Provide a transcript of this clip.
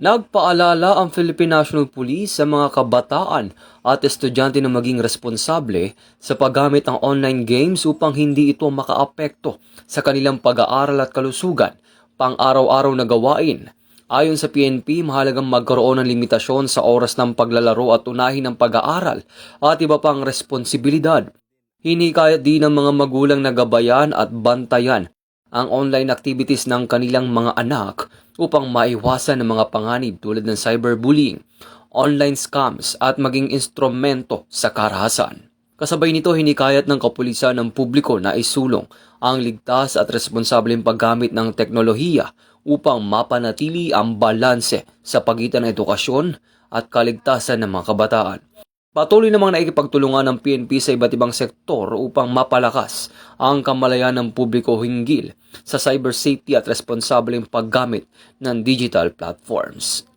Nagpaalala ang Philippine National Police sa mga kabataan at estudyante na maging responsable sa paggamit ng online games upang hindi ito makaapekto sa kanilang pag-aaral at kalusugan, pang-araw-araw na gawain. Ayon sa PNP, mahalagang magkaroon ng limitasyon sa oras ng paglalaro at unahin ang pag-aaral at iba pang responsibilidad. Hinikayat din ng mga magulang na gabayan at bantayan ang online activities ng kanilang mga anak upang maiwasan ang mga panganib tulad ng cyberbullying, online scams at maging instrumento sa karahasan. Kasabay nito, hinikayat ng kapulisan ng publiko na isulong ang ligtas at responsableng paggamit ng teknolohiya upang mapanatili ang balanse sa pagitan ng edukasyon at kaligtasan ng mga kabataan. Patuloy namang naikipagtulungan ng PNP sa iba't ibang sektor upang mapalakas ang kamalayan ng publiko hinggil sa cyber safety at responsableng paggamit ng digital platforms.